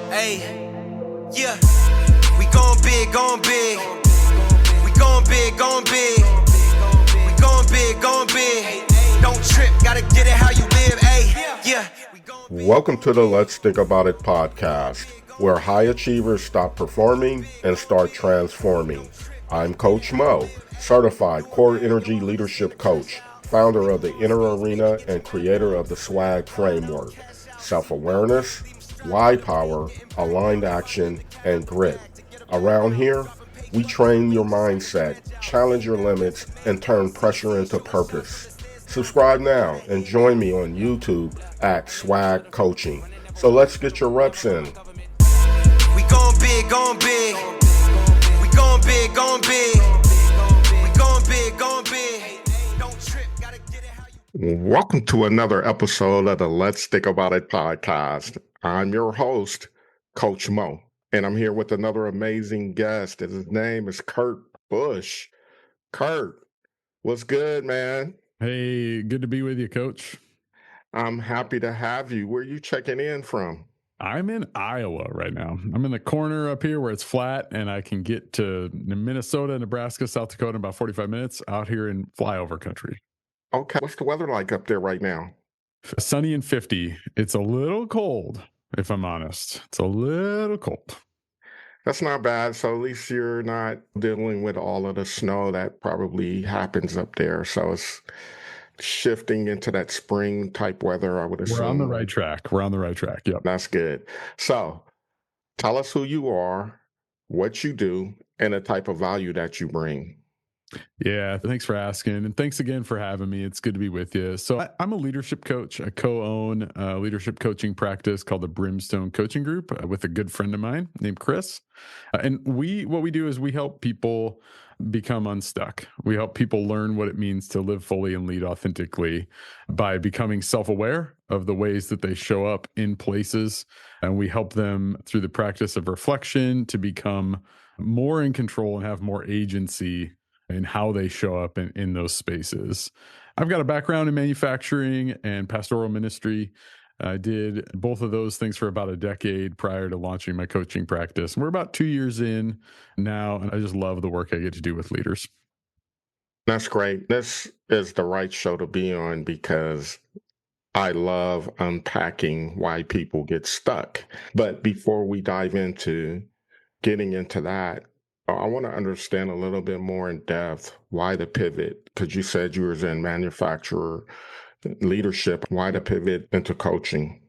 Hey, yeah, we going big, going big. We going big, going big. We going big, going big. Don't trip, gotta get it how you live. Hey, yeah. Welcome to the Let's Think About It podcast, where high achievers stop performing and start transforming. I'm Coach Mo, certified core energy leadership coach, founder of the Inner Arena and creator of the SWAG framework. Self-awareness, why power, aligned action, and grit. Around here, we train your mindset, challenge your limits, and turn pressure into purpose. Subscribe now and join me on YouTube at Swag Coaching. So let's get your reps in. We going big, going big. We going big, going big. We going big, going big. Don't trip, gotta get it how you. Welcome to another episode of the Let's Think About It podcast. I'm your host, Coach Mo, and I'm here with another amazing guest. His name is Kurt Bush. Kurt, what's good, man? Hey, good to be with you, Coach. I'm happy to have you. Where are you checking in from? I'm in Iowa right now. I'm in the corner up here where it's flat, and I can get to Minnesota, Nebraska, South Dakota in about 45 minutes out here in flyover country. Okay, what's the weather like up there right now? Sunny and 50. It's a little cold, if I'm honest. It's a little cold. That's not bad. So at least you're not dealing with all of the snow that probably happens up there. So it's shifting into that spring type weather, I would assume. We're on the right track. Yep. That's good. So tell us who you are, what you do, and the type of value that you bring. Yeah, thanks for asking. And thanks again for having me. It's good to be with you. So I'm a leadership coach. I co-own a leadership coaching practice called the Brimstone Coaching Group with a good friend of mine named Chris. And what we do is we help people become unstuck. We help people learn what it means to live fully and lead authentically by becoming self-aware of the ways that they show up in places. And we help them through the practice of reflection to become more in control and have more agency and how they show up in those spaces. I've got a background in manufacturing and pastoral ministry. I did both of those things for about a decade prior to launching my coaching practice. We're about 2 years in now, and I just love the work I get to do with leaders. That's great. This is the right show to be on because I love unpacking why people get stuck. But before we dive into getting into that, I want to understand a little bit more in depth why the pivot, because you said you was in manufacturer leadership. Why the pivot into coaching?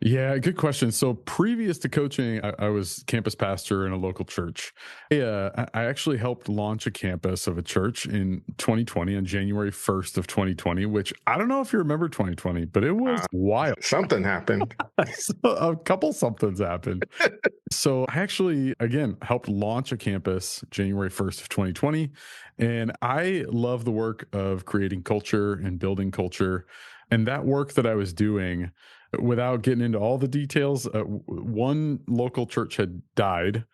Yeah, good question. So previous to coaching, I was campus pastor in a local church. I actually helped launch a campus of a church in 2020 on January 1st of 2020, which I don't know if you remember 2020, but it was wild. Something happened. A couple somethings happened. So I actually, again, helped launch a campus January 1st of 2020. And I love the work of creating culture and building culture. And that work that I was doing, without getting into all the details, one local church had died.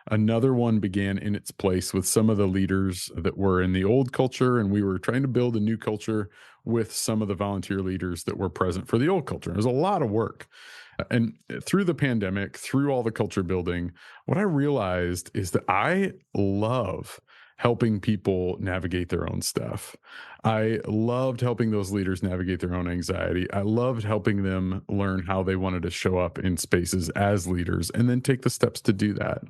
Another one began in its place with some of the leaders that were in the old culture. And we were trying to build a new culture with some of the volunteer leaders that were present for the old culture. It was a lot of work. And through the pandemic, through all the culture building, what I realized is that I love helping people navigate their own stuff. I loved helping those leaders navigate their own anxiety. I loved helping them learn how they wanted to show up in spaces as leaders and then take the steps to do that.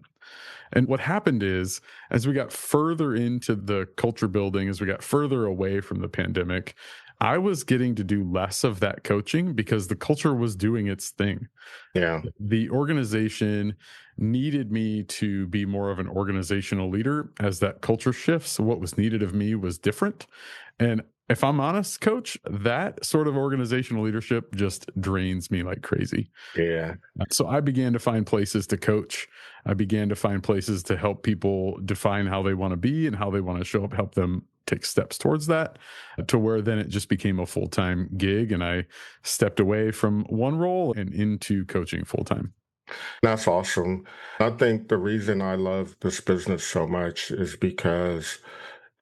And what happened is, as we got further into the culture building, as we got further away from the pandemic, I was getting to do less of that coaching because the culture was doing its thing. Yeah. The organization needed me to be more of an organizational leader as that culture shifts. So what was needed of me was different. And if I'm honest, Coach, that sort of organizational leadership just drains me like crazy. Yeah. So I began to find places to coach. I began to find places to help people define how they want to be and how they want to show up, help them take steps towards that, to where then it just became a full-time gig. And I stepped away from one role and into coaching full-time. That's awesome. I think the reason I love this business so much is because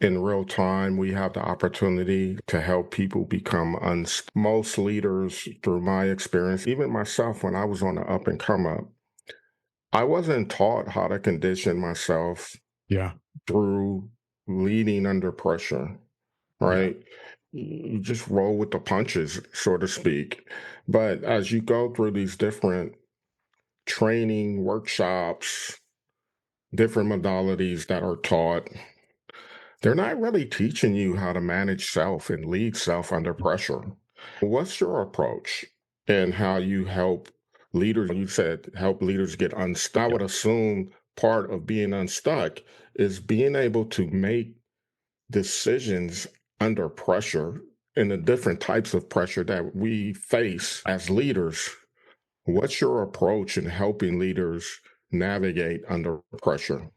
in real time, we have the opportunity to help people become most leaders, through my experience, even myself when I was on the up and come up, I wasn't taught how to condition myself Yeah. through leading under pressure, Yeah. right? You just roll with the punches, so to speak. But as you go through these different training workshops, different modalities that are taught, they're not really teaching you how to manage self and lead self under pressure. What's your approach and how you help leaders? You said help leaders get unstuck. I Yeah. would assume part of being unstuck is being able to make decisions under pressure and the different types of pressure that we face as leaders. What's your approach in helping leaders navigate under pressure?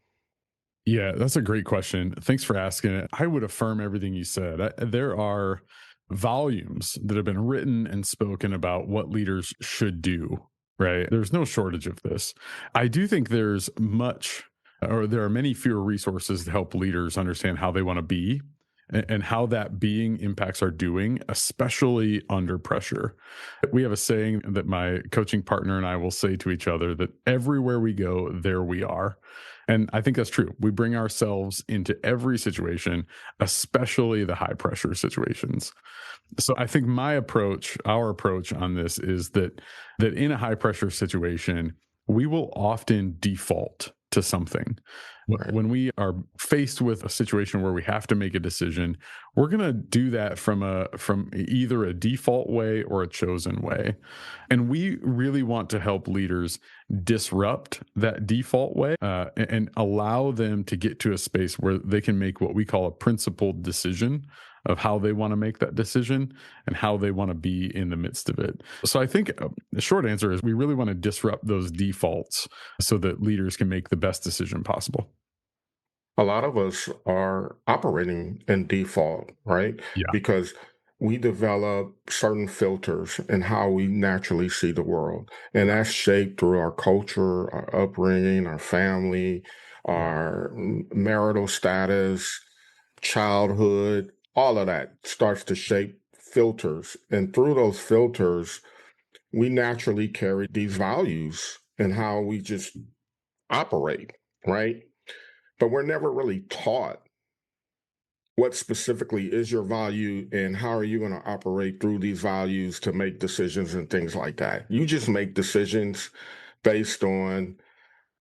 Yeah, that's a great question. Thanks for asking it. I would affirm everything you said. There are volumes that have been written and spoken about what leaders should do, right? There's no shortage of this. I do think there's much, or there are many fewer resources to help leaders understand how they want to be and how that being impacts our doing, especially under pressure. We have a saying that my coaching partner and I will say to each other that everywhere we go, there we are. And I think that's true. We bring ourselves into every situation, especially the high pressure situations. So I think my approach, our approach on this is that in a high pressure situation, we will often default to something. Right. When we are faced with a situation where we have to make a decision, we're going to do that from either a default way or a chosen way. And we really want to help leaders disrupt that default way and allow them to get to a space where they can make what we call a principled decision of how they want to make that decision and how they want to be in the midst of it. So I think the short answer is we really want to disrupt those defaults so that leaders can make the best decision possible. A lot of us are operating in default, right? Yeah. Because we develop certain filters in how we naturally see the world. And that's shaped through our culture, our upbringing, our family, Yeah. our marital status, childhood, all of that starts to shape filters. And through those filters, we naturally carry these values and how we just operate, right? But we're never really taught what specifically is your value and how are you going to operate through these values to make decisions and things like that. You just make decisions based on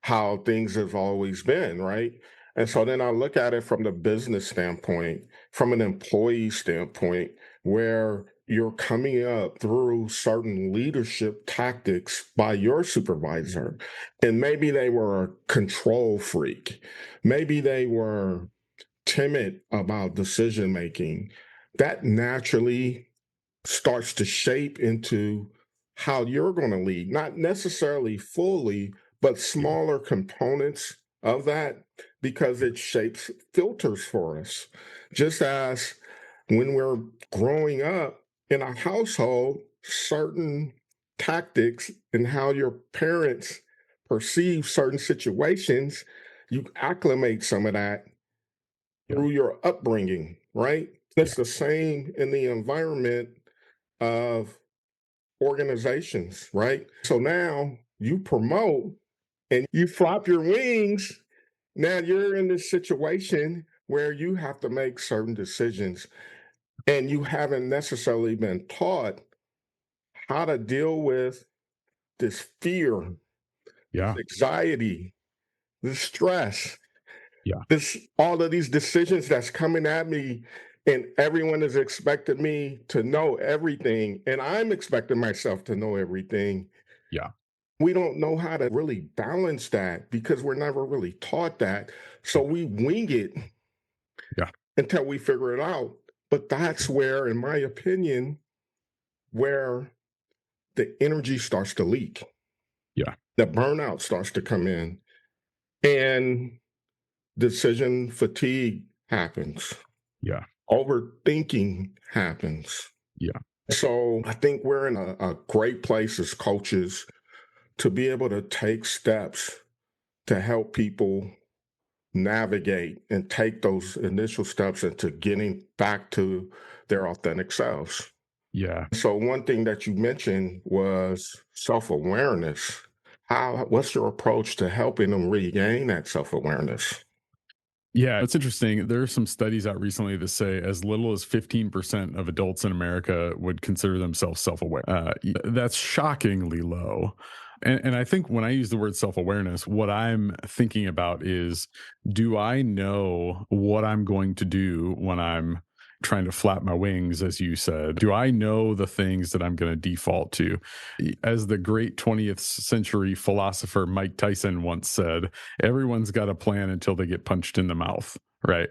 how things have always been, right? And so then I look at it from the business standpoint, from an employee standpoint, where you're coming up through certain leadership tactics by your supervisor. And maybe they were a control freak. Maybe they were timid about decision making. That naturally starts to shape into how you're going to lead, not necessarily fully, but Yeah. smaller components of that because it shapes filters for us. Just as when we're growing up in a household, certain tactics and how your parents perceive certain situations, you acclimate some of that Yeah. through your upbringing, right? Yeah. It's the same in the environment of organizations, right? So now you promote and you flop your wings. Now you're in this situation where you have to make certain decisions and you haven't necessarily been taught how to deal with this fear, this Yeah. anxiety, this stress, Yeah. this all of these decisions that's coming at me and everyone is expecting me to know everything and I'm expecting myself to know everything. Yeah. We don't know how to really balance that because we're never really taught that. So Yeah. we wing it Yeah. until we figure it out. But that's where, in my opinion, where the energy starts to leak, Yeah. the burnout starts to come in, and decision fatigue happens, Yeah. overthinking happens. Yeah. So I think we're in a great place as coaches to be able to take steps to help people navigate and take those initial steps into getting back to their authentic selves. Yeah. So, one thing that you mentioned was self awareness. What's your approach to helping them regain that self-awareness? Yeah, it's interesting. There are some studies out recently that say as little as 15% of adults in America would consider themselves self aware. That's shockingly low. And I think when I use the word self awareness, what I'm thinking about is, do I know what I'm going to do when I'm trying to flap my wings, as you said? Do I know the things that I'm going to default to? As the great 20th century philosopher Mike Tyson once said, everyone's got a plan until they get punched in the mouth, right?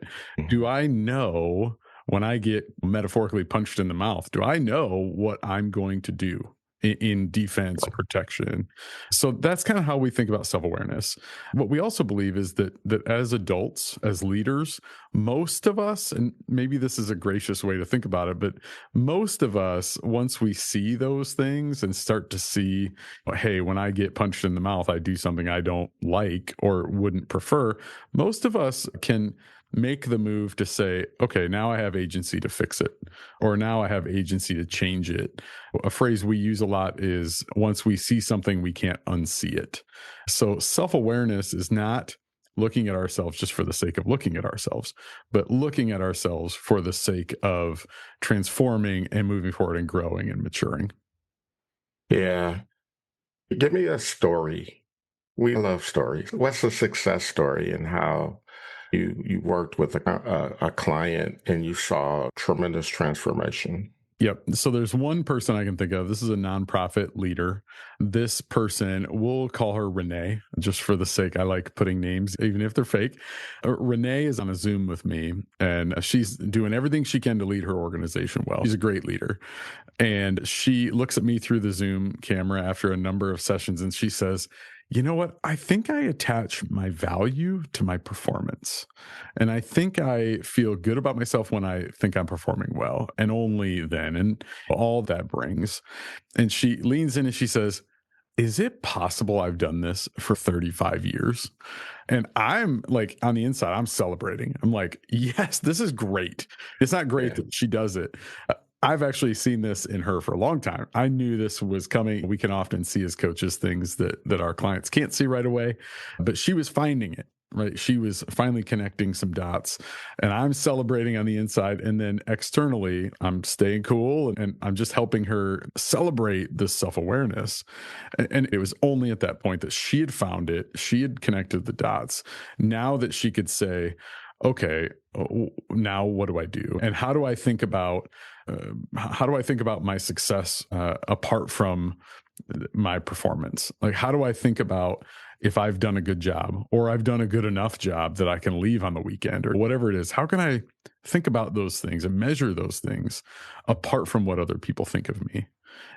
Do Mhm. I know when I get metaphorically punched in the mouth, do I know what I'm going to do in defense protection? So that's kind of how we think about self-awareness. What we also believe is that as adults, as leaders, most of us, and maybe this is a gracious way to think about it, but most of us, once we see those things and start to see, hey, when I get punched in the mouth, I do something I don't like or wouldn't prefer, most of us can make the move to say, okay, now I have agency to fix it, or now I have agency to change it. A phrase we use a lot is once we see something, we can't unsee it. So self awareness is not looking at ourselves just for the sake of looking at ourselves, but looking at ourselves for the sake of transforming and moving forward and growing and maturing. Yeah. Give me a story. We love stories. What's a success story and how you worked with a client and you saw tremendous transformation? Yep. So there's one person I can think of. This is a nonprofit leader. This person, we'll call her Renee, just for the sake. I like putting names, even if they're fake. Renee is on a Zoom with me, and she's doing everything she can to lead her organization well. She's a great leader. And she looks at me through the Zoom camera after a number of sessions and she says, you know what? I think I attach my value to my performance. And I think I feel good about myself when I think I'm performing well, and only then, and all that brings. And she leans in and she says, is it possible I've done this for 35 years? And I'm like, on the inside, I'm celebrating. I'm like, yes, this is great. It's not great Yeah. that she does it. I've actually seen this in her for a long time. I knew this was coming. We can often see as coaches things that our clients can't see right away, but she was finding it. Right. She was finally connecting some dots, and I'm celebrating on the inside. And then externally, I'm staying cool and I'm just helping her celebrate this self awareness. And it was only at that point that she had found it. She had connected the dots. Now that she could say, okay, now what do I do? And how do I think about my success apart from my performance? Like, how do I think about if I've done a good job or I've done a good enough job that I can leave on the weekend or whatever it is? How can I think about those things and measure those things apart from what other people think of me?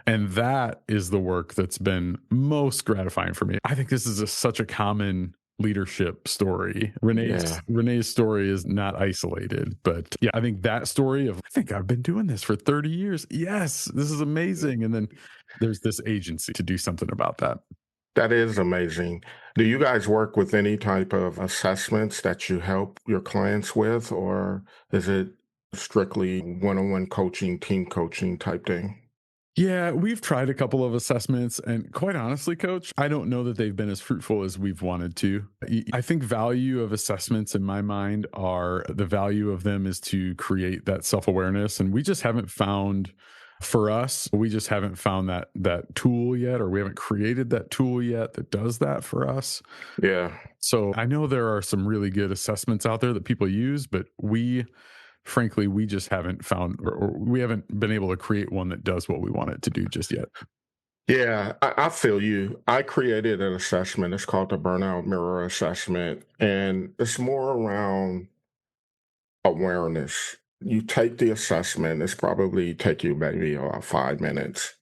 And that is the work that's been most gratifying for me. I think this is such a common leadership story. Yeah. Renee's story is not isolated, but yeah, I think that story of I think I've been doing this for 30 years. Yes, this is amazing. And then there's this agency to do something about that. That is amazing. Do you guys work with any type of assessments that you help your clients with, or is it strictly one-on-one coaching, team coaching type thing? Yeah, we've tried a couple of assessments, and quite honestly, coach, I don't know that they've been as fruitful as we've wanted to. I think value of assessments in my mind are the value of them is to create that self-awareness, and we just haven't found for us, we just haven't found that tool yet, or we haven't created that tool yet that does that for us. Yeah. So I know there are some really good assessments out there that people use, but frankly, we just haven't found or we haven't been able to create one that does what we want it to do just yet. Yeah, I feel you. I created an assessment. It's called the Burnout Mirror Assessment, and it's more around awareness. You take the assessment, it's probably take you maybe about 5 minutes,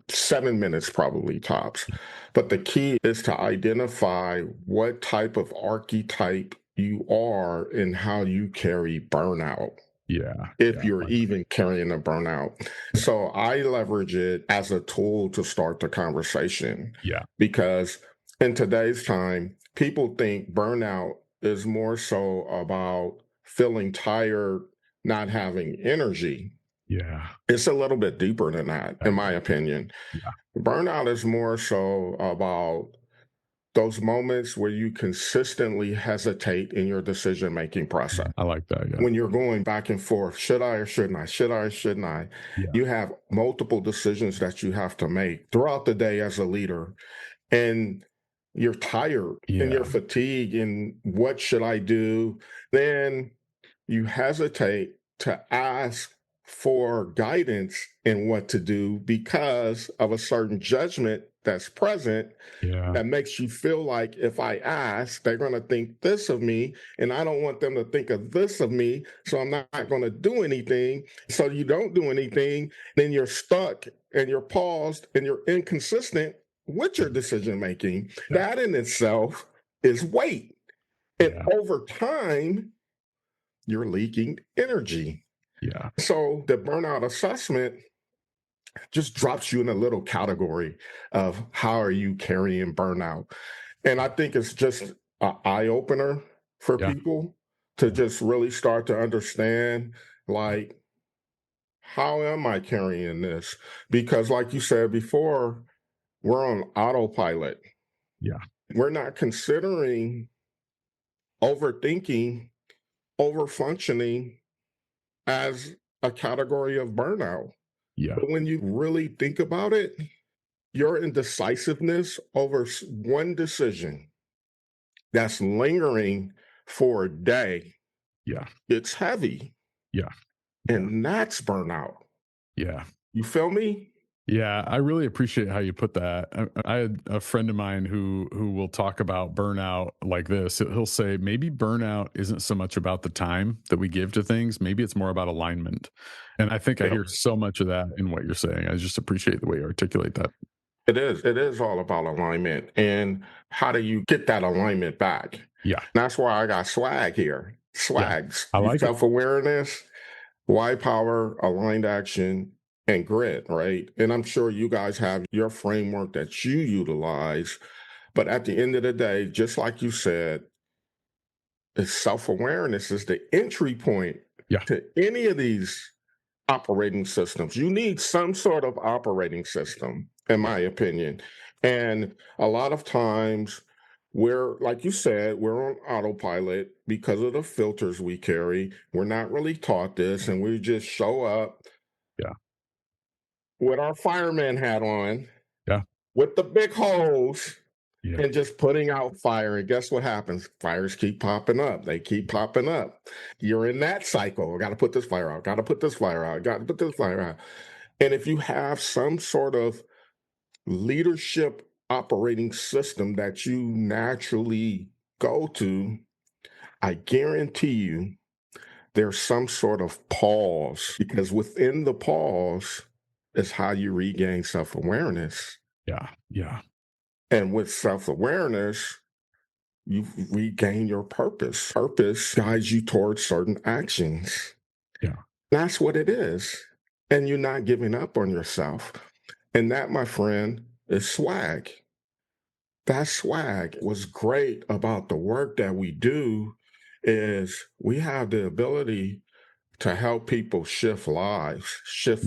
7 minutes probably tops. But the key is to identify what type of archetype you are and how you carry burnout, Yeah. if Yeah. you're even carrying a burnout. So I leverage it as a tool to start the conversation Yeah. because in today's time, people think burnout is more so about feeling tired, not having energy. Yeah. It's a little bit deeper than that, I in my agree. opinion. Yeah. Burnout is more so about those moments where you consistently hesitate in your decision making process. I like that. Yeah. When you're going back and forth, should I or shouldn't I? Should I or shouldn't I? Yeah. You have multiple decisions that you have to make throughout the day as a leader, and you're tired and you're Yeah. fatigued. And what should I do? Then you hesitate to ask for guidance in what to do because of a certain judgment that's present Yeah. that makes you feel like if I ask, they're going to think this of me, and I don't want them to think of this of me, so I'm not going to do anything. So you don't do anything, then you're stuck and you're paused and you're inconsistent with your decision making. Yeah. That in itself is weight. And Yeah. over time, you're leaking energy. Yeah. So the burnout assessment just drops you in a little category of how are you carrying burnout. And I think it's just an eye opener for Yeah. people to Yeah. just really start to understand, like, how am I carrying this? Because, like you said before, we're on autopilot. Yeah. We're not considering overthinking, overfunctioning as a category of burnout. Yeah. But when you really think about it, your indecisiveness over one decision that's lingering for a day, Yeah. it's heavy. Yeah. Yeah. And that's burnout. Yeah. You feel me? Yeah, I really appreciate how you put that. I had a friend of mine who will talk about burnout like this. He'll say maybe burnout isn't so much about the time that we give to things, maybe it's more about alignment. And I think I Yep. hear so much of that in what you're saying. I just appreciate the way you articulate that. It is. It is all about alignment. And how do you get that alignment back? Yeah. That's why I got swag here. Yeah. Swags. I like it. Self awareness, why power, aligned action, and grit, right? And I'm sure you guys have your framework that you utilize. But at the end of the day, just like you said, it's self-awareness is the entry point Yeah. to any of these operating systems. You need some sort of operating system, in my opinion. And a lot of times we're, like you said, we're on autopilot because of the filters we carry. We're not really taught this, and we just show up Yeah. with our fireman hat on, Yeah. with the big hose, Yeah. and just putting out fire. And guess what happens? Fires keep popping up. They keep popping up. You're in that cycle. I got to put this fire out. Got to put this fire out. Got to put this fire out. And if you have some sort of leadership operating system that you naturally go to, I guarantee you there's some sort of pause, because within the pause is how you regain self awareness. Yeah. Yeah. And with self awareness, you regain your purpose. Purpose guides you towards certain actions. Yeah. That's what it is. And you're not giving up on yourself. And that, my friend, is swag. That swag. What's great about the work that we do is we have the ability to help people shift lives, Mm. shift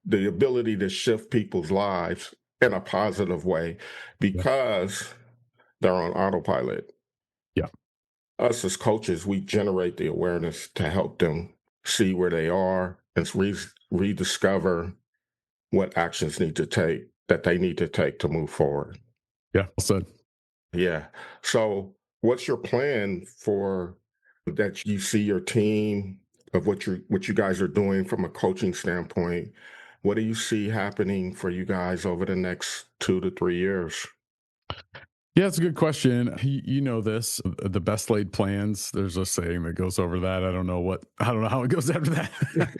the ability to shift people's lives in a positive way Yeah. because they're on autopilot. Yeah. Us as coaches, we generate the awareness to help them see where they are and rediscover what actions that they need to take to move forward. Yeah. Well said. Yeah. So what's your plan for that you see your team of what you guys are doing from a coaching standpoint? What do you see happening for you guys over the next 2 to 3 years? Yeah, it's a good question. You know this, the best laid plans. There's a saying that goes over that. I don't know how it goes after that.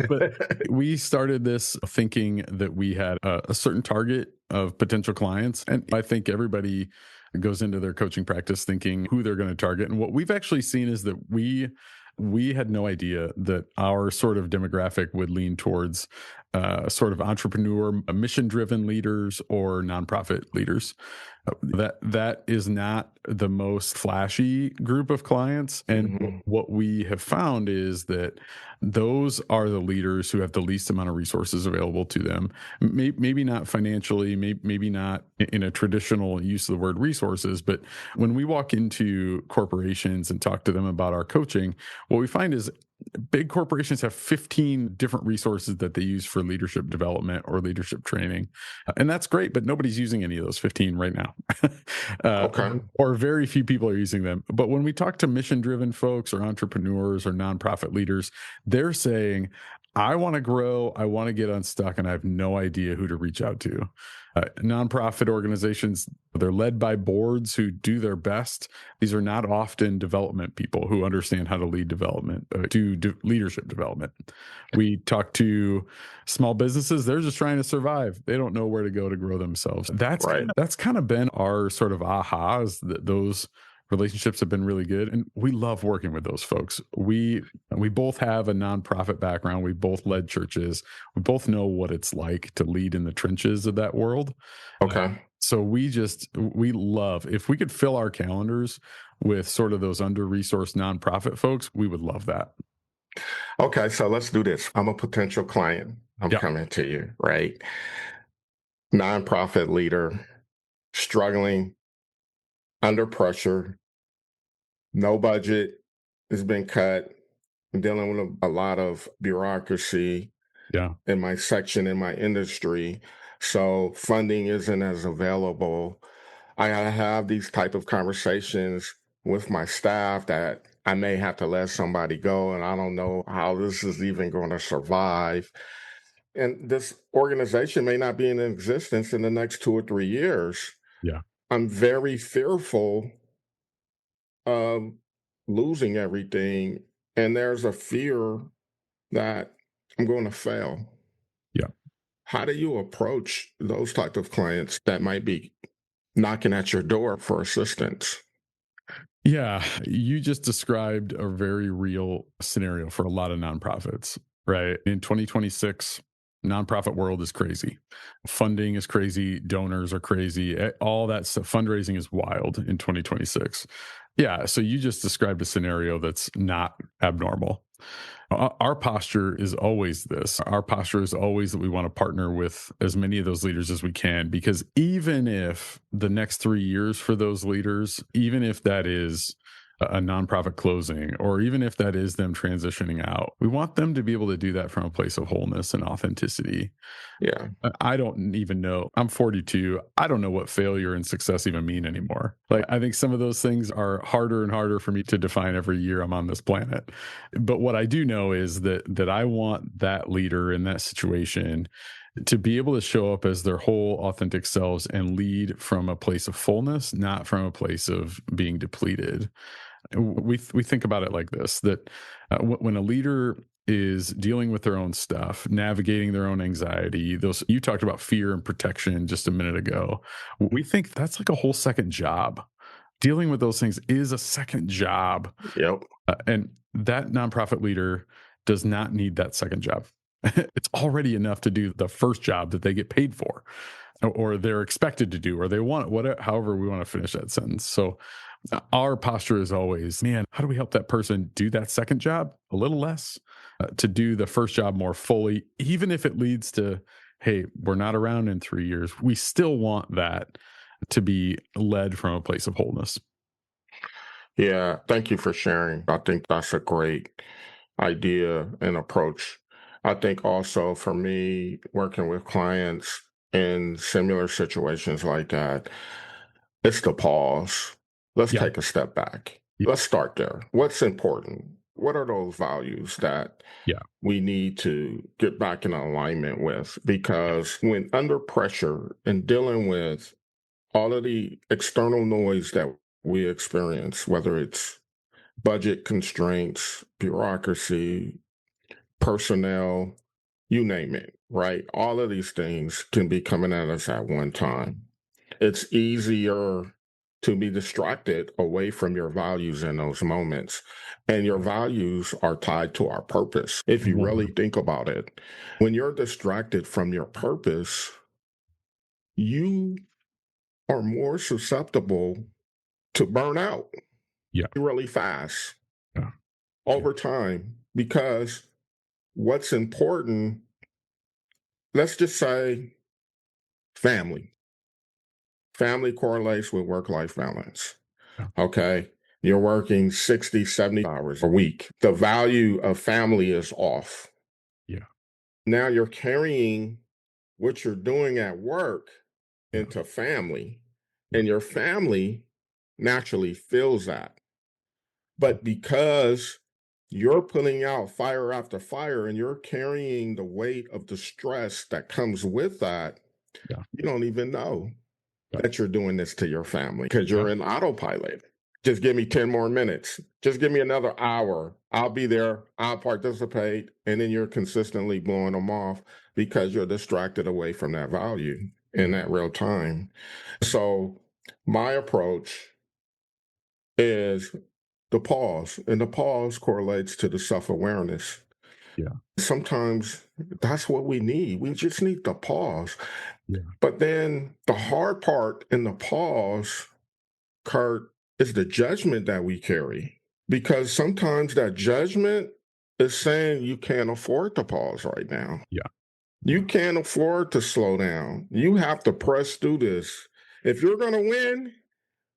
But we started this thinking that we had a certain target of potential clients. And I think everybody goes into their coaching practice thinking who they're going to target. And what we've actually seen is that we had no idea that our sort of demographic would lean towards sort of entrepreneur, mission-driven leaders or nonprofit leaders. That is not the most flashy group of clients. And Hmm. what we have found is that those are the leaders who have the least amount of resources available to them. Maybe not financially, maybe not in a traditional use of the word resources, but when we walk into corporations and talk to them about our coaching, what we find is big corporations have 15 different resources that they use for leadership development or leadership training. And that's great, but nobody's using any of those 15 right now. Okay. Or very few people are using them. But when we talk to mission driven folks or entrepreneurs or nonprofit leaders, they're saying, I want to grow, I want to get unstuck, and I have no idea who to reach out to. Nonprofit organizations, they're led by boards who do their best. These are not often development people who understand how to lead development, leadership development. We talk to small businesses, they're just trying to survive. They don't know where to go to grow themselves. Right. That's kind of been our sort of ahas, that those relationships have been really good, and we love working with those folks. We both have a nonprofit background, we both led churches, we both know what it's like to lead in the trenches of that world. Okay. So we love, if we could fill our calendars with sort of those under resourced nonprofit folks, we would love that. Okay. So let's do this. I'm a potential client. I'm Yeah. coming to you, right? Nonprofit leader, struggling, under pressure, no budget has been cut. I'm dealing with a lot of bureaucracy Yeah. in my section, in my industry. So funding isn't as available. I gotta have these type of conversations with my staff that I may have to let somebody go, and I don't know how this is even going to survive. And this organization may not be in existence in the next 2 or 3 years. Yeah. I'm very fearful of losing everything, and there's a fear that I'm going to fail. Yeah. How do you approach those type of clients that might be knocking at your door for assistance? Yeah, you just described a very real scenario for a lot of nonprofits, right? In 2026, nonprofit world is crazy. Funding is crazy, donors are crazy. All that stuff, fundraising is wild in 2026. Yeah, so you just described a scenario that's not abnormal. Our posture is always this. Our posture is always that we want to partner with as many of those leaders as we can, because even if the next 3 years for those leaders, even if that is a nonprofit closing, or even if that is them transitioning out, we want them to be able to do that from a place of wholeness and authenticity. Yeah. I don't even know. I'm 42. I don't know what failure and success even mean anymore. Like, I think some of those things are harder and harder for me to define every year I'm on this planet. But what I do know is that I want that leader in that situation to be able to show up as their whole authentic selves and lead from a place of fullness, not from a place of being depleted. We think about it like this, that when a leader is dealing with their own stuff, navigating their own anxiety, those, you talked about fear and protection just a minute ago, we think that's like a whole second job. Dealing with those things is a second job. Yep. And that nonprofit leader does not need that second job. It's already enough to do the first job that they get paid for, or they're expected to do, or they want, whatever, however we want to finish that sentence. So our posture is always, man, how do we help that person do that second job a little less, to do the first job more fully, even if it leads to, hey, we're not around in 3 years. We still want that to be led from a place of wholeness. Yeah. Thank you for sharing. I think that's a great idea and approach. I think also for me, working with clients in similar situations like that, it's the pause. Let's Yeah. take a step back. Yeah. Let's start there. What's important? What are those values that Yeah. we need to get back in alignment with? Because when under pressure and dealing with all of the external noise that we experience, whether it's budget constraints, bureaucracy, personnel, you name it, right? All of these things can be coming at us at one time. It's easier to be distracted away from your values in those moments. And your values are tied to our purpose. If you really think about it, when you're distracted from your purpose, you are more susceptible to burn out Yeah. really fast Yeah. over time, because what's important, let's just say family. Family correlates with work-life balance. Yeah. Okay. You're working 60, 70 hours a week. The value of family is off. Yeah. Now you're carrying what you're doing at work Yeah. into family, Yeah. and your family naturally feels that. But because you're putting out fire after fire and you're carrying the weight of the stress that comes with that, Yeah. you don't even know Yeah. that you're doing this to your family because Yeah. you're in autopilot. Just give me 10 more minutes. Just give me another hour. I'll be there. I'll participate. And then you're consistently blowing them off because you're distracted away from that value in that real time. So, my approach is the pause, and the pause correlates to the self awareness. Yeah. Sometimes that's what we need. We just need to pause. Yeah. But then the hard part in the pause, Kurt, is the judgment that we carry. Because sometimes that judgment is saying you can't afford to pause right now. Yeah. You can't afford to slow down. You have to press through this. If you're going to win,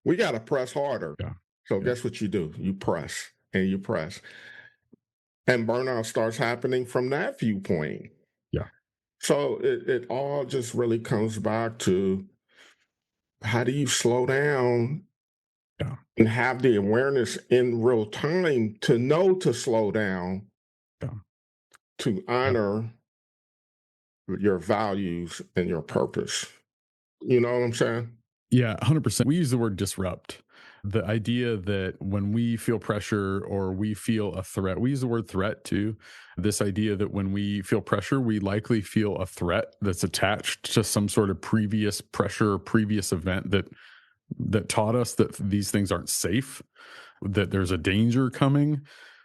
we got to press harder. Yeah. So, Yeah. guess what you do? You press and you press. And burnout starts happening from that viewpoint. Yeah. So, it all just really comes back to how do you slow down Yeah. and have the awareness in real time to know to slow down, Yeah. to Yeah. honor your values and your purpose. You know what I'm saying? Yeah, 100%. We use the word disrupt. The idea that when we feel pressure or we feel a threat, we use the word threat too. This idea that when we feel pressure, we likely feel a threat that's attached to some sort of previous pressure or previous event that taught us that these things aren't safe, that there's a danger coming.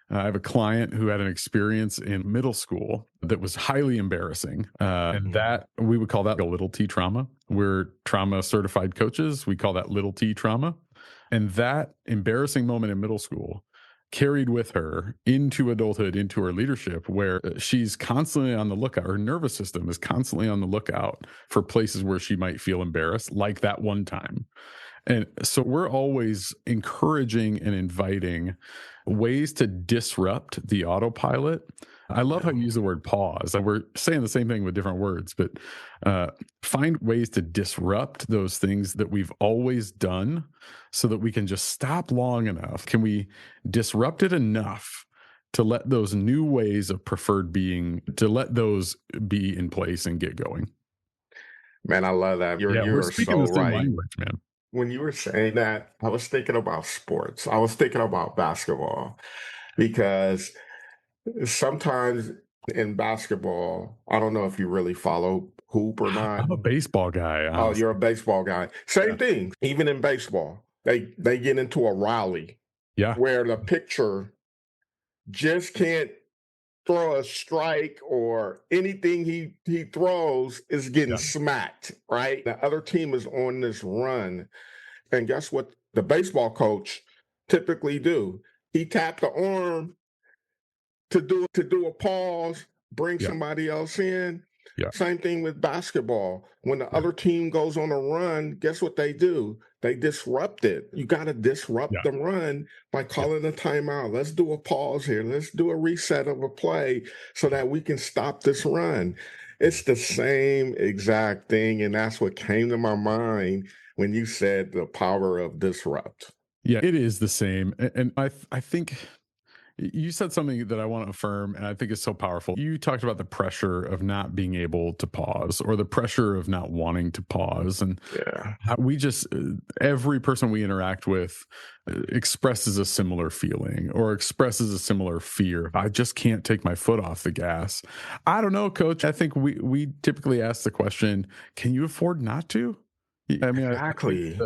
I have a client who had an experience in middle school that was highly embarrassing. And that we would call that a little t trauma. We're trauma certified coaches. We call that little t trauma. And that embarrassing moment in middle school carried with her into adulthood, into her leadership, where she's constantly on the lookout. Her nervous system is constantly on the lookout for places where she might feel embarrassed, like that one time. And so we're always encouraging and inviting ways to disrupt the autopilot. I love how you use the word pause. And we're saying the same thing with different words, but find ways to disrupt those things that we've always done so that we can just stop long enough. Can we disrupt it enough to let those new ways of preferred being, to let those be in place and get going? Man, I love that. Yeah, we're You're speaking so the same right. language, man. When you were saying that, I was thinking about sports. I was thinking about basketball because sometimes in basketball, I don't know if you really follow hoop or not. I'm a baseball guy, Oh, honestly. you're a baseball guy. Yeah. Same thing. Even in baseball, they get into a rally Yeah. where the pitcher just can't throw a strike, or anything he throws is getting Yeah. smacked, right? The other team is on this run. And guess what the baseball coach typically do? He tapped the arm to do a pause, bring Yeah. somebody else in. Yeah. Same thing with basketball. When the Yeah. other team goes on a run, guess what they do? They disrupt it. You got to disrupt Yeah. the run by calling a timeout. Let's do a pause here. Let's do a reset of a play so that we can stop this run. It's the same exact thing. And that's what came to my mind when you said the power of disrupt. Yeah, it is the same. And I think you said something that I want to affirm, and I think is so powerful. You talked about the pressure of not being able to pause, or the pressure of not wanting to pause. And Yeah. how we just, every person we interact with expresses a similar feeling or expresses a similar fear. I just can't take my foot off the gas. I don't know, coach. I think we typically ask the question, can you afford not to? I mean, I think Exactly.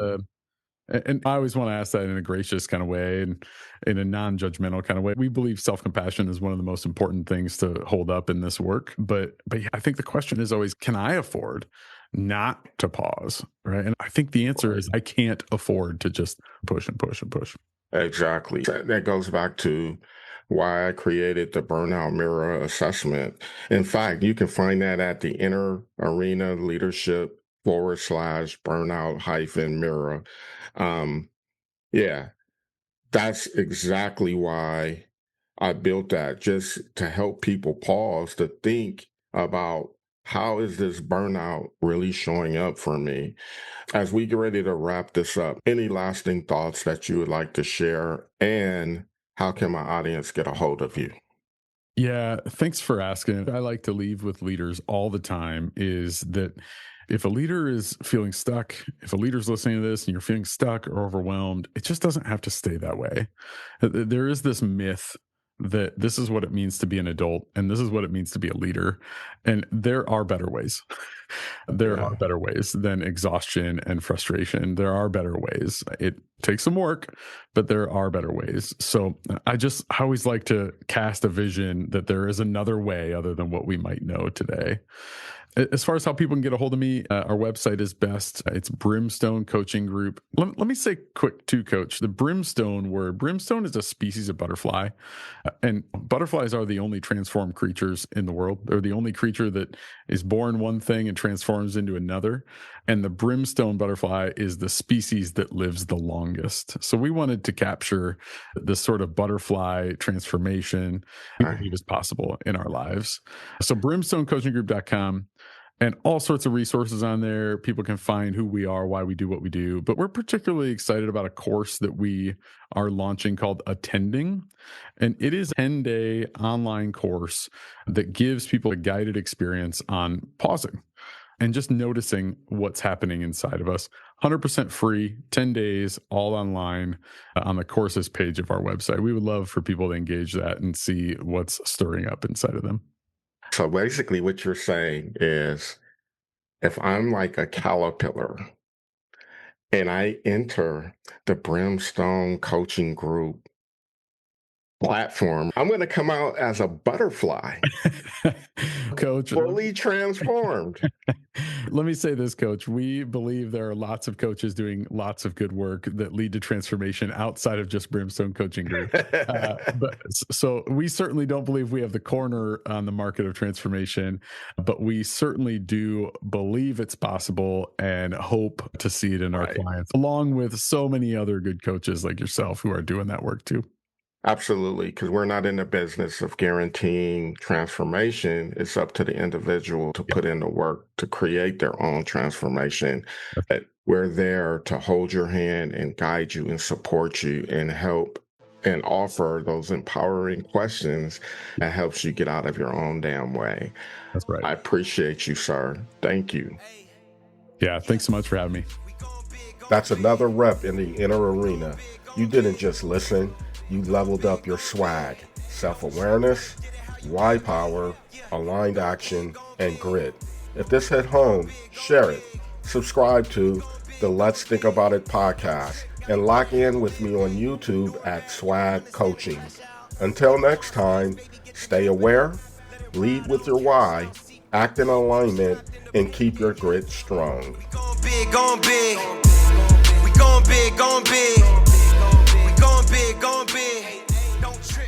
And I always want to ask that in a gracious kind of way and in a non-judgmental kind of way. We believe self-compassion is one of the most important things to hold up in this work. But yeah, I think the question is always, can I afford not to pause? Right. And I think the answer is I can't afford to just push and push and push. Exactly. That goes back to why I created the burnout mirror assessment. In fact, you can find that at the inner arena leadership / burnout hyphen mirror. Yeah, that's exactly why I built that, just to help people pause to think about how is this burnout really showing up for me? As we get ready to wrap this up, any lasting thoughts that you would like to share, and how can my audience get a hold of you? Yeah, thanks for asking. I like to leave with leaders all the time is that if a leader is feeling stuck, if a leader's listening to this and you're feeling stuck or overwhelmed, it just doesn't have to stay that way. There is this myth that this is what it means to be an adult and this is what it means to be a leader. And there are better ways. There Yeah, are better ways than exhaustion and frustration. There are better ways. It takes some work, but there are better ways. So I always like to cast a vision that there is another way other than what we might know today. As far as how people can get a hold of me, our website is best. It's Brimstone Coaching Group. Let me say quick too, Coach. The brimstone word, brimstone is a species of butterfly. And butterflies are the only transformed creatures in the world. They're the only creature that is born one thing and transforms into another. And the brimstone butterfly is the species that lives the longest. So we wanted to capture this sort of butterfly transformation we right. believe is possible in our lives. So brimstonecoachinggroup.com. And all sorts of resources on there. People can find who we are, why we do what we do. But we're particularly excited about a course that we are launching called Attending. And it is a 10-day online course that gives people a guided experience on pausing and just noticing what's happening inside of us. 100% free, 10 days, all online on the courses page of our website. We would love for people to engage that and see what's stirring up inside of them. So basically, what you're saying is, if I'm like a caterpillar and I enter the Brimstone Coaching Group platform, I'm going to come out as a butterfly, Coach, fully transformed. let me say this, Coach. We believe there are lots of coaches doing lots of good work that lead to transformation outside of just Brimstone Coaching Group. So we certainly don't believe we have the corner on the market of transformation, but we certainly do believe it's possible and hope to see it in our Right. clients, along with so many other good coaches like yourself who are doing that work too. Absolutely, because we're not in the business of guaranteeing transformation. It's up to the individual to put in the work to create their own transformation. But we're there to hold your hand and guide you and support you and help and offer those empowering questions that helps you get out of your own damn way. That's right. I appreciate you, sir. Thank you. Yeah. Thanks so much for having me. That's another rep in the inner arena. You didn't just listen, you leveled up your swag, self-awareness, why power, aligned action, and grit. If this hit home, share it. Subscribe to the Let's Think About It podcast and lock in with me on YouTube at Swag Coaching. Until next time, stay aware, lead with your why, act in alignment, and keep your grit strong. Going big, going big. We going big, going big. We going big, going big. Don't trip.